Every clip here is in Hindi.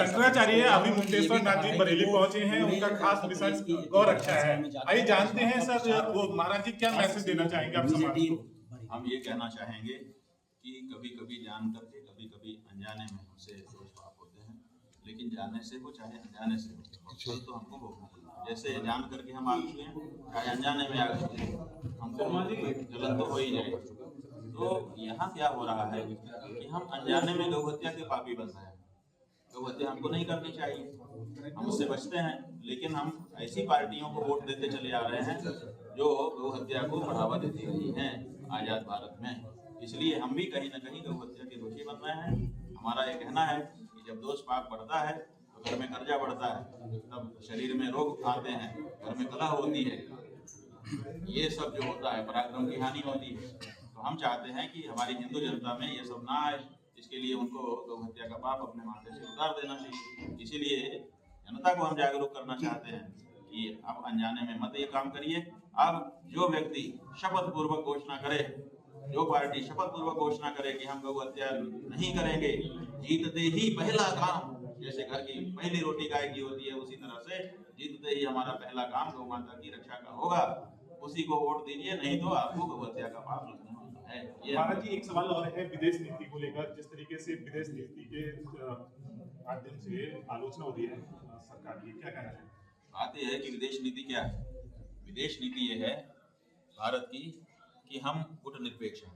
शंकराचार्य अभी मुक्तेश्वर नाथ जी बरेली पहुंचे हैं, उनका खास मिशन गौ रक्षा है। आइए जानते हैं सर, वो महाराज जी क्या मैसेज देना चाहेंगे आप समाज को? हम ये कहना चाहेंगे कि कभी कभी जान करके कभी कभी अनजाने में हमसे दोष पाप होते हैं, लेकिन जाने से हो चाहे अनजाने से हो, फल तो हमको भोगना पड़ता है। जैसे जान करके हम आग छुए चाहे अनजाने में आग छुए, हमको जलन तो हो ही जाए। तो यहाँ क्या हो रहा है कि हम अनजाने में गौ हत्या के पापी बन रहे हैं। गौ हत्या हमको नहीं करनी चाहिए, हम उससे बचते हैं, लेकिन हम ऐसी पार्टियों को वोट देते चले आ रहे हैं जो गौ हत्या को बढ़ावा देती रही हैं आजाद भारत में। इसलिए हम भी कहीं ना कहीं गौ हत्या के दोषी बन रहे हैं। हमारा ये कहना है कि जब दोष पाप बढ़ता है तो घर में कर्जा बढ़ता है, तब शरीर में रोग आते हैं, घर में कलह होती है, ये सब जो होता है पराक्रम की हानि होती है। तो हम चाहते हैं कि हमारी हिंदू जनता में ये सब ना आए, इसके लिए उनको गौ हत्या का पाप अपने माथे से उतार देना चाहिए। इसीलिए जनता को हम जागरूक करना चाहते हैं कि अब अनजाने में मत ये काम करिए। अब जो व्यक्ति शपथ पूर्वक घोषणा करे, जो पार्टी शपथ पूर्वक घोषणा करे कि हम गौ हत्या नहीं करेंगे, जीतते ही पहला काम, जैसे घर की पहली रोटी गाय की होती है, उसी तरह से जीतते ही हमारा पहला काम गौ माता की रक्षा का होगा, उसी को वोट दीजिए, नहीं तो आपको गौ हत्या का पाप लगने वाला है। महाराज जी एक सवाल और है विदेश नीति को लेकर। जिस तरीके से विदेश नीति के माध्यम से आलोचना हो रही है सरकार की, क्या कहना है? बात यह है कि विदेश नीति क्या है? विदेश नीति ये है भारत की कि हम गुटनिरपेक्ष हैं,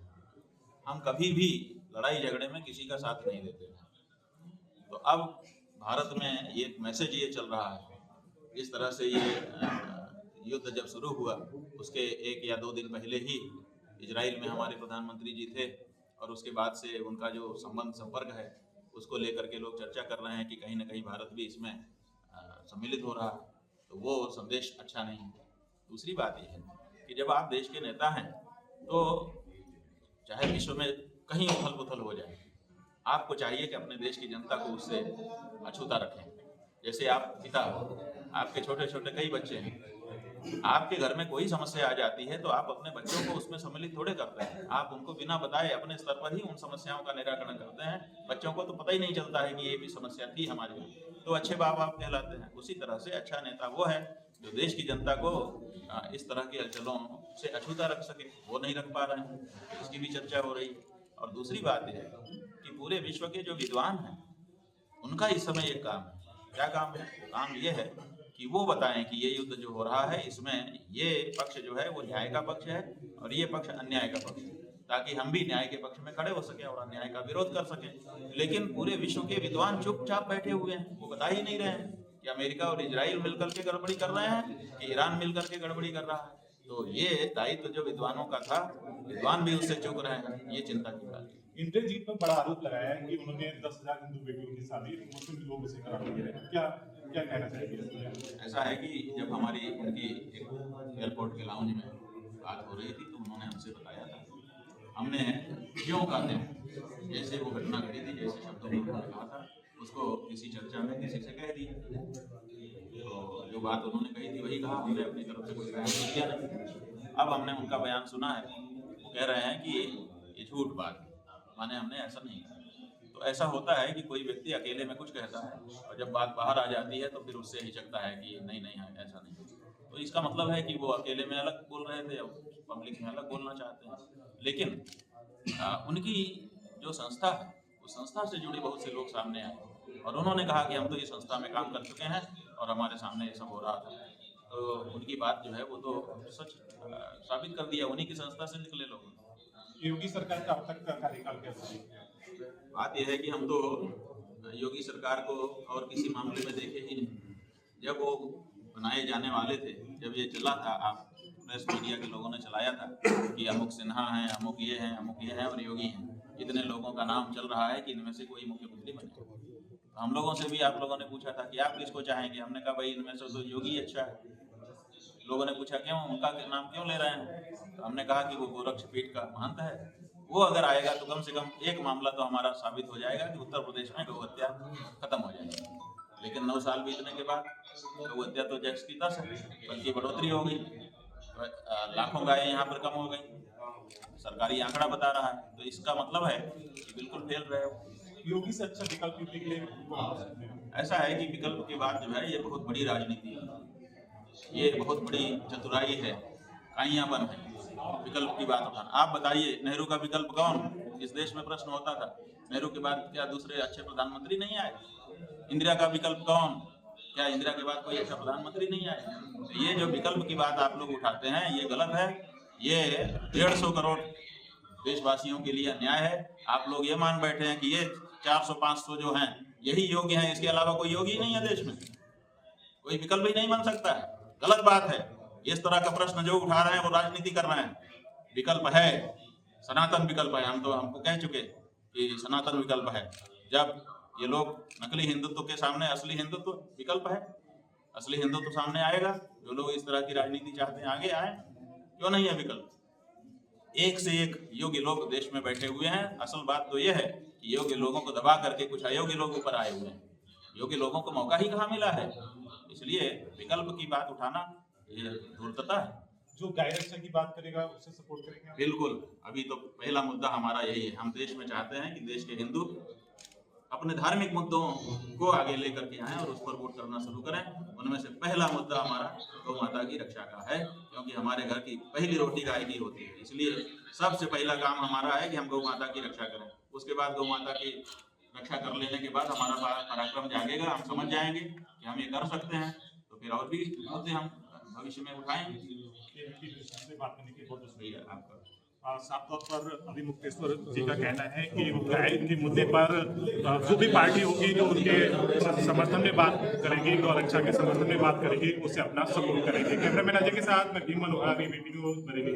हम कभी भी लड़ाई झगड़े में किसी का साथ नहीं देते हैं। तो अब भारत में ये मैसेज ये चल रहा है, इस तरह से ये युद्ध जब शुरू हुआ उसके 1 या 2 दिन पहले ही इजराइल में हमारे प्रधानमंत्री जी थे, और उसके बाद से उनका जो संपर्क है उसको लेकर के लोग चर्चा कर रहे हैं कि कहीं ना कहीं भारत भी इसमें सम्मिलित हो रहा है। तो वो संदेश अच्छा नहीं है। दूसरी बात यह है कि जब आप देश के नेता हैं तो चाहे विश्व में कहीं उथल पुथल हो जाए, आपको चाहिए कि अपने देश की जनता को उससे अछूता रखें। जैसे आप पिता हो, आपके छोटे छोटे कई बच्चे हैं, आपके घर में कोई समस्या आ जाती है तो आप अपने बच्चों को उसमें सम्मिलित थोड़े करते हैं, आप उनको बिना बताए अपने स्तर पर ही उन समस्याओं का निराकरण करते हैं। बच्चों को तो पता ही नहीं चलता है कि ये भी समस्या थी हमारे यहाँ, तो अच्छे बाप आप कहलाते हैं। उसी तरह से अच्छा नेता वो है जो देश की जनता को इस तरह के हलचलों से अछूता रख सके, वो नहीं रख पा रहे हैं, इसकी भी चर्चा हो रही है। और दूसरी बात यह है कि पूरे विश्व के जो विद्वान हैं उनका इस समय एक काम है। क्या काम है? काम ये है कि वो बताएं कि ये युद्ध जो हो रहा है इसमें ये पक्ष जो है वो न्याय का पक्ष है और ये पक्ष अन्याय का पक्ष है, ताकि हम भी न्याय के पक्ष में खड़े हो सके और अन्याय का विरोध कर सके। लेकिन पूरे विश्व के विद्वान चुपचाप बैठे हुए हैं, वो बता ही नहीं रहे हैं कि अमेरिका और इजराइल मिलकर के गड़बड़ी कर रहे हैं कि ईरान मिलकर के गड़बड़ी कर रहा है। तो ये दायित्व जो विद्वानों का था, विद्वान भी उससे चूक रहे हैं, ये चिंता की बात है। इंद्रजीत पर बड़ा आरोप लगाया है कि उन्होंने 10,000 हिंदू बेटियों की शादी मुस्लिम लोगों से करा दी है। क्या कहना चाहिए? ऐसा है कि जब हमारी उनकी एयरपोर्ट के लाउंज में बात हो रही थी तो उन्होंने हमसे बताया था, हमने क्यों कहते हैं जैसे वो घटना घटी थी, जैसे शब्दों में उन्होंने कहा था उसको किसी चर्चा में किसी से कह दिया, तो जो बात उन्होंने कही थी वही कहा, हमने अपनी तरफ से कुछ बयान नहीं किया नहीं। अब हमने उनका बयान सुना है, वो कह रहे हैं कि ये झूठ बात है, माने हमने ऐसा नहीं कहा। तो ऐसा होता है कि कोई व्यक्ति अकेले में कुछ कहता है और जब बात बाहर आ जाती है तो फिर उससे हिचकता है कि नहीं ऐसा नहीं। तो इसका मतलब है कि वो अकेले में अलग बोल रहे थे, पब्लिक में अलग बोलना चाहते हैं। लेकिन उनकी जो संस्था है उस संस्था से जुड़े बहुत से लोग सामने आए और उन्होंने कहा कि हम तो इस संस्था में काम कर चुके हैं और हमारे सामने ये सब हो रहा था। तो उनकी बात जो है वो तो सच साबित कर दिया, उन्हीं की संस्था से निकले लोग। योगी सरकार का अब तक का कार्यकाल कैसा है? बात यह है कि हम तो योगी सरकार को और किसी मामले में देखे ही नहीं। जब वो बनाए जाने वाले थे, जब ये चला था, आप प्रेस मीडिया के लोगों ने चलाया था कि अमुक सिन्हा है, अमुक ये है और योगी हैं, इतने लोगों का नाम चल रहा है कि इनमें से कोई मुख्यमंत्री बने। तो हम लोगों से भी आप लोगों ने पूछा था कि आप किसको चाहेंगे, हमने कहा भाई इनमें से तो योगी अच्छा है। लोगों ने पूछा क्यों, उनका नाम क्यों ले रहे हैं? तो हमने कहा कि वो गोरक्षपीठ का महंत है, वो अगर आएगा तो कम से कम एक मामला तो हमारा साबित हो जाएगा कि उत्तर प्रदेश में गौ हत्या खत्म हो जाएगी। लेकिन 9 साल बीतने के बाद गौ हत्या तो जैक्स की तस है, बल्कि बढ़ोतरी हो गई, लाखों गायें यहाँ पर कम हो गई, सरकारी आंकड़ा बता रहा है। तो इसका मतलब है कि बिल्कुल फेल रहे हो। योगी से अच्छा विकल्प यूपी के लिए ऐसा है कि विकल्प की बात जो है ये बहुत बड़ी राजनीति है, ये बहुत बड़ी चतुराई है, काइयापन है विकल्प की बात उठाना। आप बताइए नेहरू का विकल्प कौन? इस देश में प्रश्न होता था, नेहरू के बाद क्या दूसरे अच्छे प्रधानमंत्री नहीं आए? इंदिरा का विकल्प कौन? क्या इंदिरा के बाद कोई अच्छा प्रधानमंत्री नहीं आए? तो ये जो विकल्प की बात आप लोग उठाते हैं ये गलत है, ये 150 करोड़ देशवासियों के लिए अन्याय है। आप लोग ये मान बैठे हैं कि ये 400-500 जो हैं यही योग्य हैं, इसके अलावा कोई योग्य ही नहीं है देश में, कोई विकल्प ही नहीं बन सकता है। गलत बात है। इस तरह का प्रश्न जो उठा रहे हैं वो राजनीति कर रहे हैं। विकल्प है, सनातन विकल्प है, हम तो हमको कह चुके कि सनातन विकल्प है। जब ये लोग नकली हिंदुत्व के सामने असली हिंदुत्व विकल्प है, असली हिंदुत्व सामने आएगा। जो लोग इस तरह की राजनीति चाहते हैं आगे आए, क्यों नहीं है विकल्प? एक से एक योग्य लोग देश में बैठे हुए हैं। असल बात तो यह है कि योग्य लोगों को दबा करके कुछ अयोग्य लोग ऊपर आए हुए हैं, योग्य लोगों को मौका ही कहाँ मिला है। इसलिए विकल्प की बात उठाना ये धूर्तता है। जो गाय रक्षा की बात करेगा उसे सपोर्ट करेंगे आप? बिल्कुल, अभी तो पहला मुद्दा हमारा यही है। हम देश में चाहते हैं कि देश के हिंदू अपने धार्मिक मुद्दों को आगे लेकर के आएं और उस पर वोट करना शुरू करें। उनमें से पहला मुद्दा हमारा गौ माता की रक्षा का है, क्योंकि हमारे घर की पहली रोटी गाय की होती है। इसलिए सबसे पहला काम हमारा है कि हम गौ माता की रक्षा करें। उसके बाद गौ माता की रक्षा कर लेने के बाद हमारा पराक्रम जागेगा, हम समझ जाएंगे कि हम ये कर सकते हैं, तो फिर और भी मुद्दे हम भविष्य में उठाएंगे। बात करने की बहुत शुक्रिया आपका। साफ तौर पर अभी मुक्तेश्वर जी का कहना है कि गाय के मुद्दे पर जो भी पार्टी होगी जो उनके समर्थन में बात करेगी, गौ रक्षा के समर्थन में बात करेगी, उसे अपना सपोर्ट करेंगे। कैमरामैन अजय के साथ मैं भीम मनोहर, वीडियो बरेली।